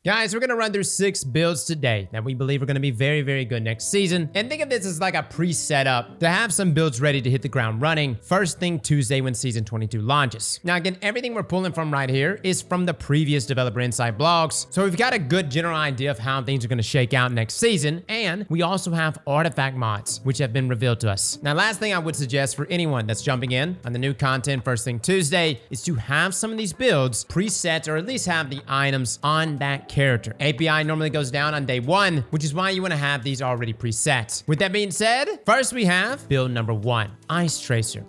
Guys, we're going to run through 6 builds today that we believe are going to be very, very good next season. And think of this as like a pre-set up to have some builds ready to hit the ground running first thing Tuesday when Season 22 launches. Now, again, everything we're pulling from right here is from the previous Developer Insight blogs. So we've got a good general idea of how things are going to shake out next season. And we also have artifact mods, which have been revealed to us. Now, last thing I would suggest for anyone that's jumping in on the new content first thing Tuesday is to have some of these builds preset, or at least have the items on that character. API normally goes down on day 1, which is why you want to have these already preset. With that being said, first we have build number 1, Aztecross.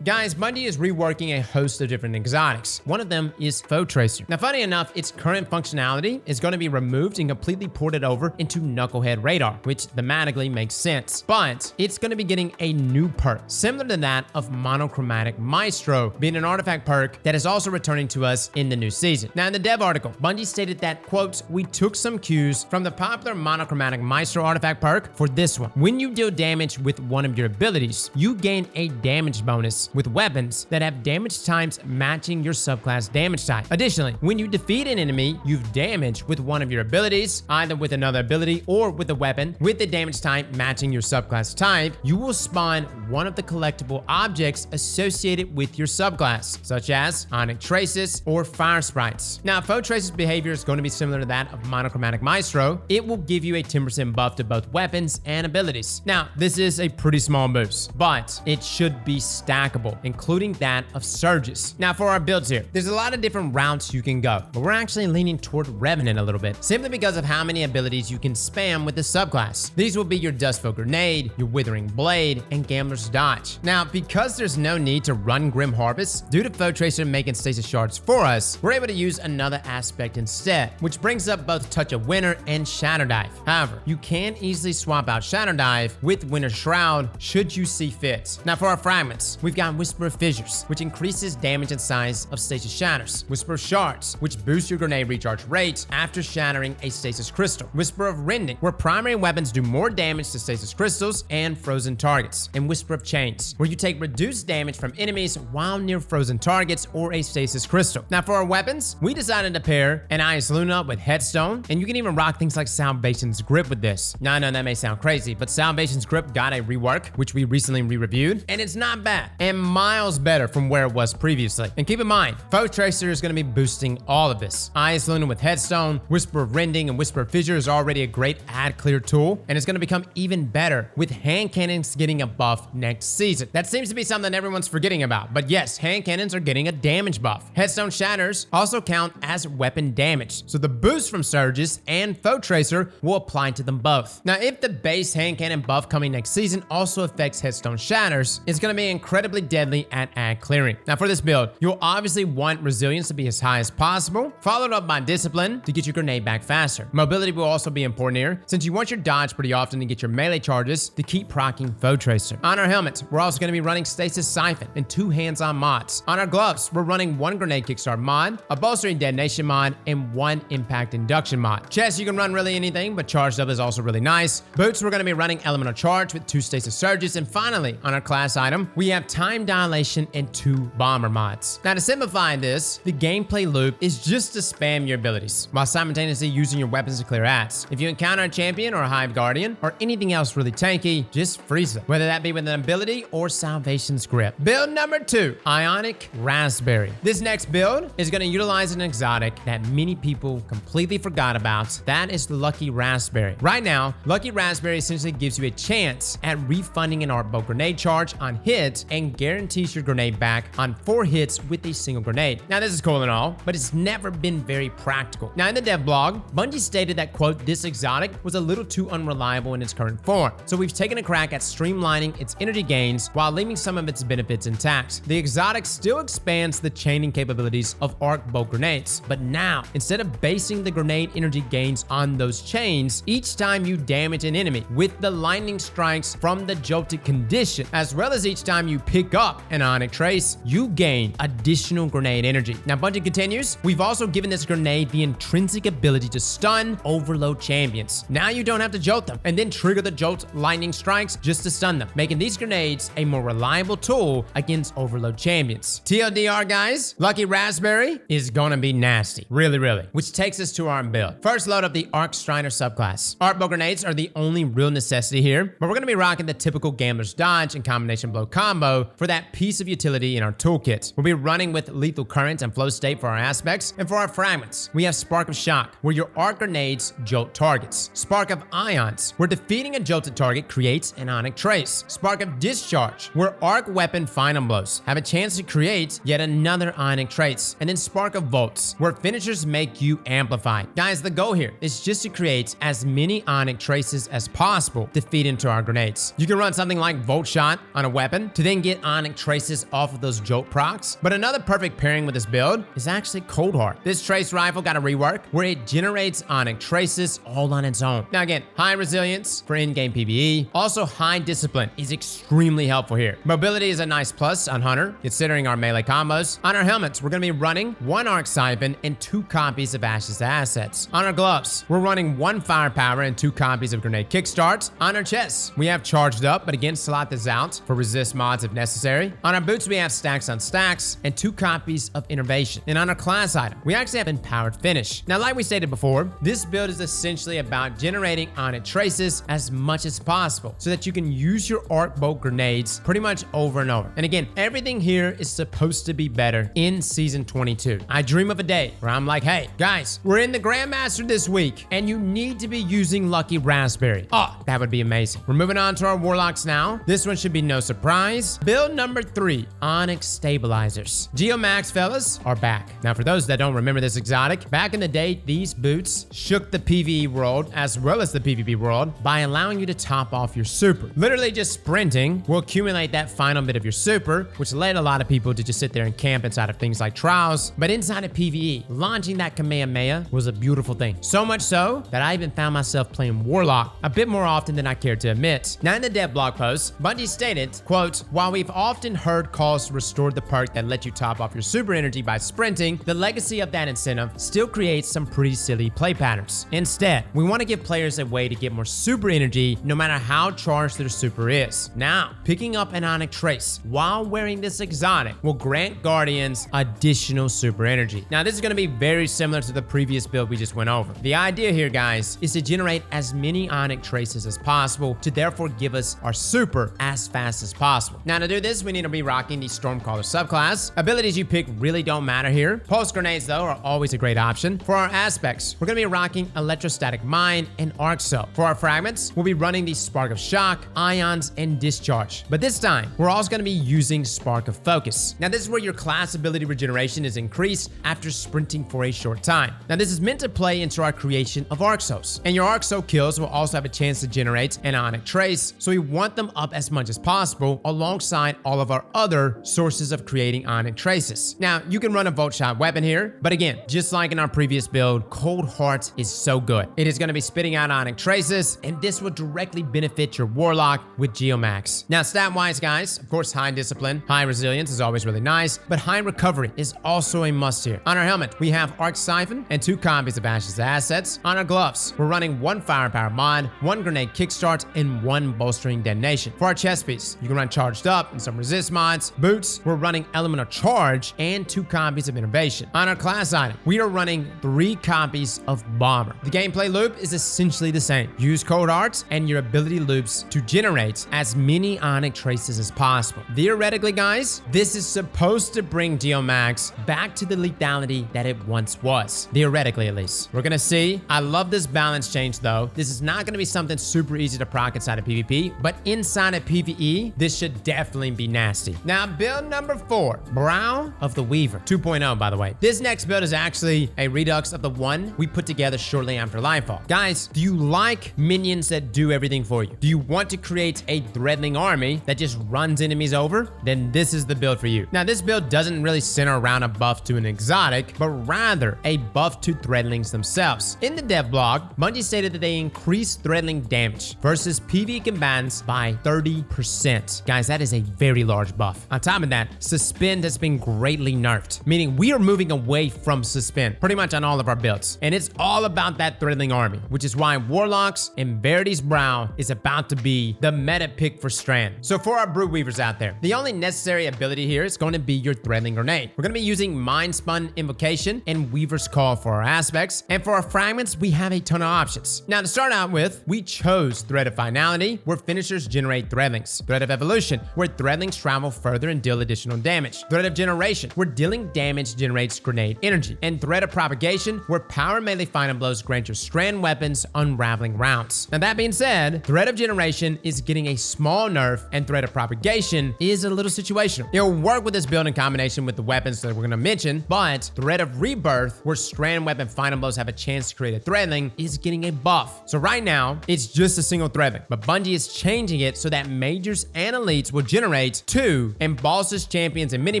Guys, Bungie is reworking a host of different exotics. One of them is Foetracer. Now, funny enough, its current functionality is going to be removed and completely ported over into Knucklehead Radar, which thematically makes sense. But it's going to be getting a new perk, similar to that of Monochromatic Maestro, being an artifact perk that is also returning to us in the new season. Now, in the dev article, Bungie stated that, quote, "We took some cues from the popular Monochromatic Maestro artifact perk for this one. When you deal damage with one of your abilities, you gain a damage bonus with weapons that have damage times matching your subclass damage type. Additionally, when you defeat an enemy you've damaged with one of your abilities, either with another ability or with a weapon with the damage type matching your subclass type, you will spawn one of the collectible objects associated with your subclass, such as Onyx Traces or Fire Sprites." Now, Foetracer's behavior is going to be similar to that of Monochromatic Maestro. It will give you a 10% buff to both weapons and abilities. Now, this is a pretty small boost, but it should be stackable, including that of Surges. Now, for our builds here, there's a lot of different routes you can go, but we're actually leaning toward Revenant a little bit, simply because of how many abilities you can spam with the subclass. These will be your Dustful Grenade, your Withering Blade, and Gambler's Dodge. Now, because there's no need to run Grim Harvest, due to Foetracer making stasis shards for us, we're able to use another aspect instead, which brings up both Touch of Winter and Shatter Dive. However, you can easily swap out Shatter Dive with Winter Shroud should you see fit. Now, for our fragments, we've got Whisper of Fissures, which increases damage and size of stasis shatters. Whisper of Shards, which boosts your grenade recharge rate after shattering a stasis crystal. Whisper of Rending, where primary weapons do more damage to stasis crystals and frozen targets. And Whisper of Chains, where you take reduced damage from enemies while near frozen targets or a stasis crystal. Now, for our weapons, we decided to pair an Ice Luna with Headstone, and you can even rock things like Salvation's Grip with this. Now, I know that may sound crazy, but Salvation's Grip got a rework, which we recently re-reviewed, and it's not bad, and miles better from where it was previously. And keep in mind, Foetracer is going to be boosting all of this. Ice Luna with Headstone, Whisper of Rending, and Whisper of Fissure is already a great ad clear tool, and it's going to become even better with hand cannons getting a buff next season. That seems to be something everyone's forgetting about, but yes, hand cannons are getting a damage buff. Headstone Shatters also count as weapon damage, so the boost from Surges and Foetracer will apply to them both. Now, if the base hand cannon buff coming next season also affects Headstone Shatters, it's going to be incredibly deadly at ad clearing. Now, for this build, you'll obviously want Resilience to be as high as possible, followed up by Discipline to get your grenade back faster. Mobility will also be important here, since you want your dodge pretty often to get your melee charges to keep proccing Foetracer. On our helmets, we're also going to be running Stasis Siphon and 2 hands-on mods. On our gloves, we're running 1 grenade kickstart mod, a bolstering detonation mod, and 1 impact induction mod. Chest, you can run really anything, but charged up is also really nice. Boots, we're going to be running Elemental Charge with 2 Stasis Surges, and finally, on our class item, we have Time Dilation and 2 Bomber mods. Now, to simplify this, the gameplay loop is just to spam your abilities, while simultaneously using your weapons to clear ads. If you encounter a champion or a Hive Guardian, or anything else really tanky, just freeze them, whether that be with an ability or Salvation's Grip. Build number 2, Ionic Raspberry. This next build is going to utilize an exotic that many people completely forgot about. That is the Lucky Raspberry. Right now, Lucky Raspberry essentially gives you a chance at refunding an Arc Bolt grenade charge on hit and guarantees your grenade back on 4 hits with a single grenade. Now, this is cool and all, but it's never been very practical. Now, in the dev blog, Bungie stated that, quote, "This exotic was a little too unreliable in its current form, so we've taken a crack at streamlining its energy gains while leaving some of its benefits intact. The exotic still expands the chaining capabilities of Arc Bolt grenades, but now, instead of basing the grenade energy gains on those chains, each time you damage an enemy with the lightning strikes from the jolted condition, as well as each each time you pick up an Onyx Trace, you gain additional grenade energy. Now, Bungie continues, we've also given this grenade the intrinsic ability to stun overload champions. Now you don't have to jolt them and then trigger the jolt lightning strikes just to stun them, making these grenades a more reliable tool against overload champions. TLDR, guys, Lucky Raspberry is gonna be nasty. Really. Which takes us to our build. First, load up the Arc Strider subclass. Arc bow grenades are the only real necessity here, but we're gonna be rocking the typical Gambler's Dodge and Combination Blow combo for that piece of utility in our toolkit. We'll be running with Lethal Current and Flow State for our aspects, and for our fragments, we have Spark of Shock, where your arc grenades jolt targets. Spark of Ions, where defeating a jolted target creates an Onyx Trace. Spark of Discharge, where arc weapon final blows have a chance to create yet another Onyx Trace. And then Spark of Volts, where finishers make you amplify. Guys, the goal here is just to create as many Onyx Traces as possible to feed into our grenades. You can run something like Volt Shot on a weapon to then get Onyx Traces off of those jolt procs, but another perfect pairing with this build is actually Cold Heart. This trace rifle got a rework where it generates Onyx Traces all on its own. Now again, high resilience for in-game PvE. Also, high discipline is extremely helpful here. Mobility is a nice plus on Hunter, considering our melee combos. On our helmets, we're gonna be running one Arc Siphon and 2 copies of Ash's assets. On our gloves, we're running 1 firepower and 2 copies of Grenade Kickstart. On our chests, we have Charged Up, but again, slot this out for resist mods if necessary. On our boots, we have Stacks on Stacks and 2 copies of Innervation. And on our class item, we actually have Empowered Finish. Now, like we stated before, this build is essentially about generating Onyx Traces as much as possible so that you can use your arc bolt grenades pretty much over and over. And again, everything here is supposed to be better in Season 22. I dream of a day where I'm like, hey, guys, we're in the Grandmaster this week, and you need to be using Lucky Raspberry. Oh, that would be amazing. We're moving on to our Warlocks now. This one should be no surprise. Build number 3, Onyx Stabilizers. Geomag fellas are back. Now, for those that don't remember this exotic, back in the day, these boots shook the PvE world as well as the PvP world by allowing you to top off your super. Literally just sprinting will accumulate that final bit of your super, which led a lot of people to just sit there and camp inside of things like trials. But inside of PvE, launching that Kamehameha was a beautiful thing. So much so that I even found myself playing Warlock a bit more often than I care to admit. Now, in the dev blog post, Bungie stated, quote, while we've often heard calls to restore the perk that let you top off your super energy by sprinting, the legacy of that incentive still creates some pretty silly play patterns. Instead, we want to give players a way to get more super energy no matter how charged their super is. Now, picking up an Onyx Trace while wearing this exotic will grant Guardians additional super energy. Now, this is going to be very similar to the previous build we just went over. The idea here, guys, is to generate as many Onyx Traces as possible to therefore give us our super as fast as possible. Now, to do this, we need to be rocking the Stormcaller subclass. Abilities you pick really don't matter here. Pulse grenades, though, are always a great option. For our aspects, we're going to be rocking Electrostatic Mine and Arc Cell. For our fragments, we'll be running the Spark of Shock, Ions, and Discharge. But this time, we're also going to be using Spark of Focus. Now, this is where your class ability regeneration is increased after sprinting for a short time. Now, this is meant to play into our creation of Arc Cells. And your Arc Cell kills will also have a chance to generate an Onyx Trace, so we want them up as much as possible alongside all of our other sources of creating Onyx Traces. Now, you can run a Volt Shot weapon here, but again, just like in our previous build, Cold Heart is so good. It is going to be spitting out Onyx Traces, and this will directly benefit your Warlock with Geomags. Now, stat-wise, guys, of course, high discipline, high resilience is always really nice, but high recovery is also a must here. On our helmet, we have Arc Siphon and 2 copies of Ash's assets. On our gloves, we're running 1 Firepower mod, 1 Grenade Kickstart, and 1 Bolstering Detonation. For our chest piece, you can run Charged Up and some resist mods. Boots, we're running Elemental Charge and 2 copies of Innervation. On our class item, we are running 3 copies of Bomber. The gameplay loop is essentially the same. Use Cold Hearts and your ability loops to generate as many Onyx Traces as possible. Theoretically, guys, this is supposed to bring Geomags back to the lethality that it once was. Theoretically, at least. We're gonna see. I love this balance change, though. This is not gonna be something super easy to proc inside of PvP, but inside of PvE, this should definitely be nasty. Now, build number 4, Brow of the Weaver 2.0, by the way. This next build is actually a redux of the one we put together shortly after Lightfall. Guys, do you like minions that do everything for you? Do you want to create a Threadling army that just runs enemies over? Then this is the build for you. Now, this build doesn't really center around a buff to an exotic, but rather a buff to Threadlings themselves. In the dev blog, Bungie stated that they increased Threadling damage versus PvE combatants by 30%. guys, that is a very large buff. On top of that, suspend has been greatly nerfed, meaning we are moving away from suspend pretty much on all of our builds. And it's all about that threadling army, which is why Warlocks and Veritys Brow is about to be the meta pick for Strand. So for our Brood Weavers out there, the only necessary ability here is going to be your Threadling Grenade. We're going to be using Mind Spun Invocation and Weaver's Call for our aspects. And for our fragments, we have a ton of options. Now to start out with, we chose Thread of Finality, where finishers generate Threadlings. Thread of Evolution, where Threadlings travel further and deal additional damage. Thread of Generation, where dealing damage generates grenade energy. And Thread of Propagation, where power melee final blows grant your Strand weapons unraveling rounds. Now that being said, Thread of Generation is getting a small nerf, and Thread of Propagation is a little situational. It'll work with this build in combination with the weapons that we're going to mention, but Thread of Rebirth, where Strand weapon final blows have a chance to create a Threadling, is getting a buff. So right now, it's just a single Threadling, but Bungie is changing it so that majors and elites will generate 2, and bosses, champions, and mini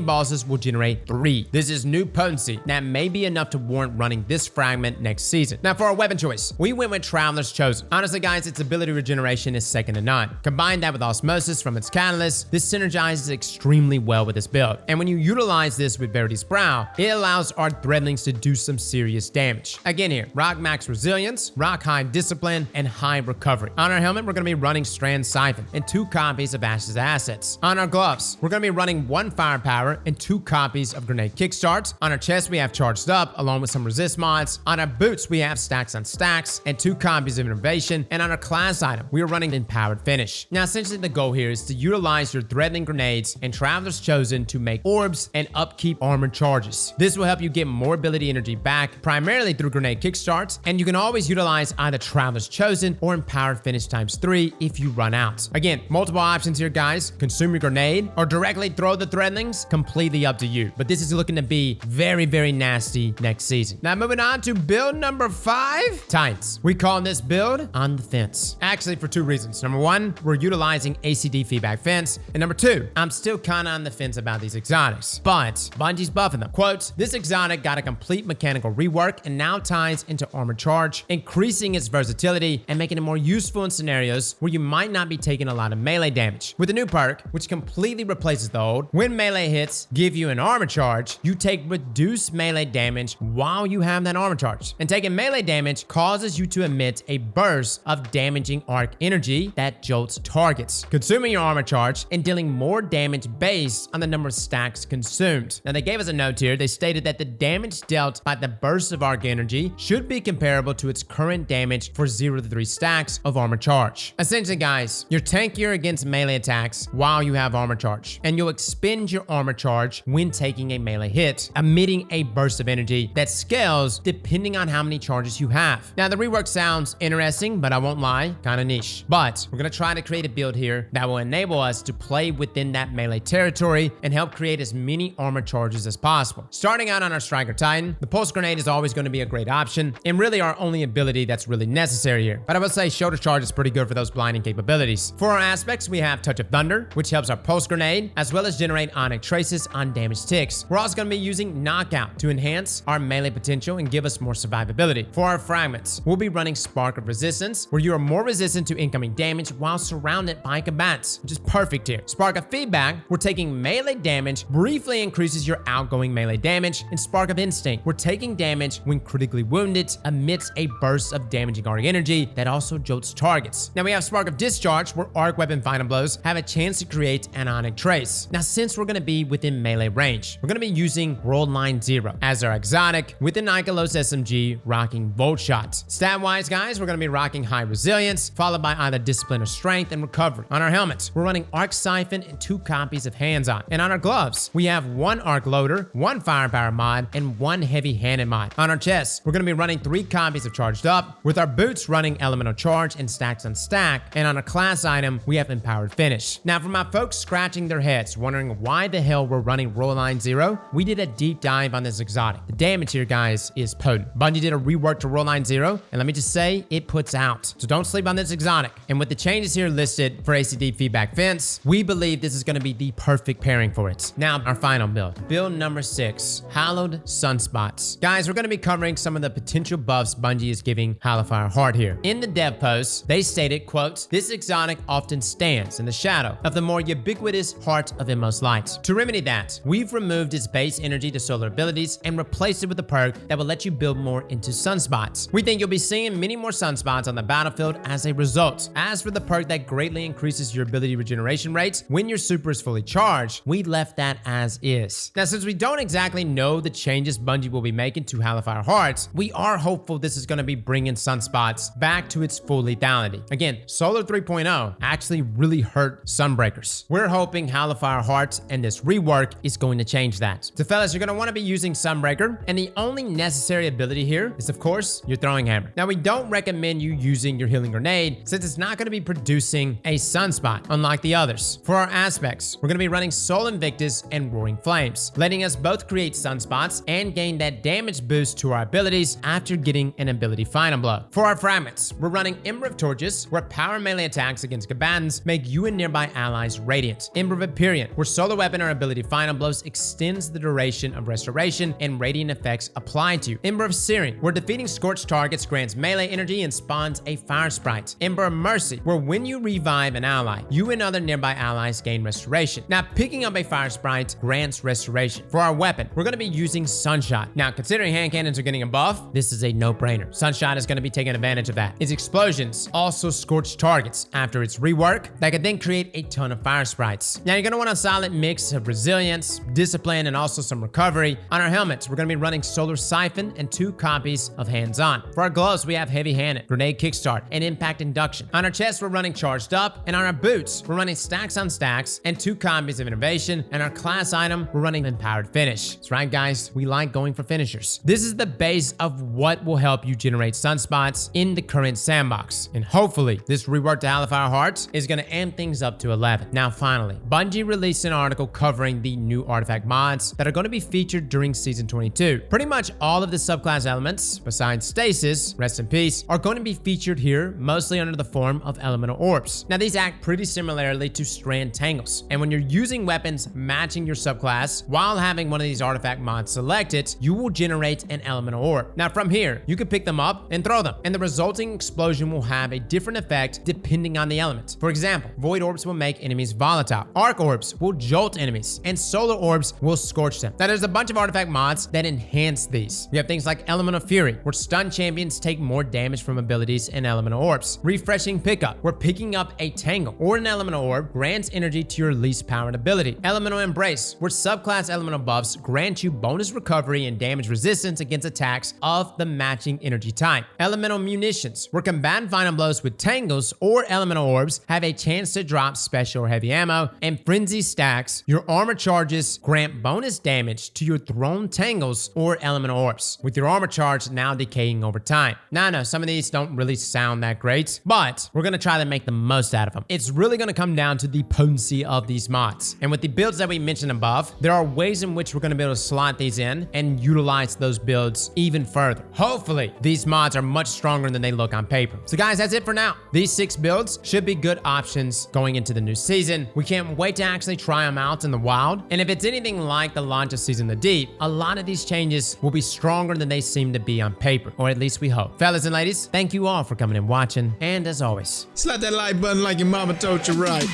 bosses will generate 3. This is new potency that may be enough to warrant running this fragment next season. Now for our weapon choice, we went with Traveler's Chosen. Honestly guys, its ability regeneration is second to none. Combine that with Osmosis from its catalyst, this synergizes extremely well with this build. And when you utilize this with Veritys Brow, it allows our Threadlings to do some serious damage. Again here, rock max resilience, rock high discipline, and high recovery. On our helmet, we're going to be running Strand Siphon and 2 copies of Ash's assets. On our gloves, we're going to be running 1 firepower and 2 copies of Grenade Kickstarts. On our chest, we have Charged Up along with some resist mods. On our boots, we have Stacks on Stacks and 2 copies of Innovation. And on our class item, we are running Empowered Finish. Now essentially the goal here is to utilize your Threadling Grenades and Traveler's Chosen to make orbs and upkeep armored charges. This will help you get more ability energy back, primarily through Grenade Kickstarts, and you can always utilize either Traveler's Chosen or Empowered Finish ×3 if you run out. Again, multiple options here guys. Consume your grenade or directly throw the Threadlings, completely up to you. But this is looking to be very, very nasty next season. Now moving on to build number 5, Titans. We call this build On the Fence. Actually for 2 reasons. Number 1, we're utilizing ACD feedback fence, and number 2, I'm still kinda on the fence about these exotics, but Bungie's buffing them. Quote, this exotic got a complete mechanical rework and now ties into armor charge, increasing its versatility and making it more useful in scenarios where you might not be taking a lot of melee damage. With the new perk, which completely replaces the old, when melee hits give you an armor charge, you take reduced melee damage while you have that armor charge. And taking melee damage causes you to emit a burst of damaging arc energy that jolts targets, consuming your armor charge and dealing more damage based on the number of stacks consumed. Now they gave us a note here. They stated that the damage dealt by the burst of arc energy should be comparable to its current damage for 0 to 3 stacks of armor charge. Essentially guys, you're tankier against melee attacks while you have armor charge, and you'll expend your armor charge when taking a melee hit, emitting a burst of energy that scales depending on how many charges you have. Now the rework sounds interesting, but I won't lie, kinda niche. But we're gonna try to create a build here that will enable us to play within that melee territory and help create as many armor charges as possible. Starting out on our Striker Titan, the Pulse Grenade is always going to be a great option and really our only ability that's really necessary here. But I will say Shoulder Charge is pretty good for those blinding capabilities. For our aspects, we have Touch of Thunder, which helps our Pulse Grenade, as well as generate Onyx Traces on damaged ticks. We're also going to be using Knockout to enhance our melee potential and give us more survivability. For our fragments, we'll be running Spark of Resistance, where you are more resistant to incoming damage while surrounded by combatants, which is perfect here. Spark of Feedback, we're taking melee damage, briefly increases your outgoing melee damage. And Spark of Instinct, we're taking damage when critically wounded, emits a burst of damaging arc energy that also jolts targets. Now we have Spark of Discharge, where arc weapon final blows have a chance to create an Onyx Trace. Now since we're going to be within melee range, we're going to be using World Line 0 as our exotic with the Nikolos SMG rocking Volt Shot. Stat wise guys, we're going to be rocking High Resilience, followed by either Discipline or Strength and Recovery. On our helmets, we're running Arc Siphon and 2 copies of Hands On. And on our gloves, we have 1 Arc Loader, 1 Firepower mod, and 1 Heavy Handed mod. On our chests, we're going to be running 3 copies of Charged Up, with our boots running Elemental Charge and Stacks on Stack. And on our class item, we have Empowered Finish. Now for my folks scratching their heads, wondering why the hell we're running Roll Line 0, we did a deep dive on this exotic. The damage here guys is potent. Bungie did a rework to Roll Line 0, and let me just say, it puts out. So don't sleep on this exotic. And with the changes here listed for ACD feedback fence, we believe this is going to be the perfect pairing for it. Now our final build. Build number 6, Hallowed Sunspots. Guys, we're going to be covering some of the potential buffs Bungie is giving Hallowfire Heart here. In the dev post, they stated, quote, this exotic often stands in the shadow shadow of the more ubiquitous Heart of Inmost Light. To remedy that, we've removed its base energy to solar abilities and replaced it with a perk that will let you build more into sunspots. We think you'll be seeing many more sunspots on the battlefield as a result. As for the perk that greatly increases your ability regeneration rates when your super is fully charged, we left that as is. Now, since we don't exactly know the changes Bungie will be making to Hallowfire Heart, we are hopeful this is going to be bringing sunspots back to its full lethality. Again, Solar 3.0 actually really hurt Sunbreakers. We're hoping Hallowfire Heart and this rework is going to change that. So fellas, you're going to want to be using Sunbreaker, and the only necessary ability here is, of course, your throwing hammer. Now, we don't recommend you using your healing grenade since it's not going to be producing a sunspot, unlike the others. For our aspects, we're going to be running Soul Invictus and Roaring Flames, letting us both create sunspots and gain that damage boost to our abilities after getting an ability final blow. For our fragments, we're running Ember of Torches, where power melee attacks against combatants make you and nearby allies radiant. Ember of Empyrean, where solo weapon or ability final blows extends the duration of restoration and radiant effects applied to you. Ember of Searing, where defeating scorched targets grants melee energy and spawns a fire sprite. Ember of Mercy, where when you revive an ally, you and other nearby allies gain restoration. Now, picking up a fire sprite grants restoration. For our weapon, we're going to be using Sunshot. Now, considering hand cannons are getting a buff, this is a no-brainer. Sunshot is going to be taking advantage of that. Its explosions also scorch targets after its rework that could then create a ton of fire sprites. Now, you're going to want a solid mix of resilience, discipline, and also some recovery. On our helmets, we're going to be running Solar Siphon and 2 copies of Hands On. For our gloves, we have Heavy Handed, Grenade Kickstart, and Impact Induction. On our chest, we're running Charged Up, and on our boots, we're running Stacks on Stacks and 2 copies of Innovation, and our class item, we're running Empowered Finish. That's right, guys, we like going for finishers. This is the base of what will help you generate sunspots in the current sandbox, and hopefully, this reworked Hallowfire Heart is going to amp things up to 11. Now, finally, Bungie released an article covering the new artifact mods that are going to be featured during Season 22. Pretty much all of the subclass elements, besides Stasis, rest in peace, are going to be featured here, mostly under the form of elemental orbs. Now, these act pretty similarly to Strand Tangles, and when you're using weapons matching your subclass while having one of these artifact mods selected, you will generate an elemental orb. Now, from here, you can pick them up and throw them, and the resulting explosion will have a different effect depending on the element. For example, Void Orbs will make enemies volatile, Arc Orbs will jolt enemies, and Solar Orbs will scorch them. Now, there's a bunch of artifact mods that enhance these. You have things like Elemental Fury, where stun champions take more damage from abilities and elemental orbs. Refreshing Pickup, where picking up a Tangle or an elemental orb grants energy to your least powered ability. Elemental Embrace, where subclass elemental buffs grant you bonus recovery and damage resistance against attacks of the matching energy type. Elemental Munitions, where combatant final blows with Tangles or elemental orbs have a chance to drop special or heavy ammo. And Frenzy Stacks, your armor charges grant bonus damage to your thrown Tangles or elemental orbs, with your armor charge now decaying over time. Now, I know some of these don't really sound that great, but we're going to try to make the most out of them. It's really going to come down to the potency of these mods. And with the builds that we mentioned above, there are ways in which we're going to be able to slot these in and utilize those builds even further. Hopefully, these mods are much stronger than they look on paper. So guys, that's it for now. These 6 builds should be good options going into the new season. We can't wait to actually try them out in the wild. And if it's anything like the launch of Season the Deep, a lot of these changes will be stronger than they seem to be on paper, or at least we hope. Fellas and ladies, thank you all for coming and watching. And as always, slap that like button like your mama told you right.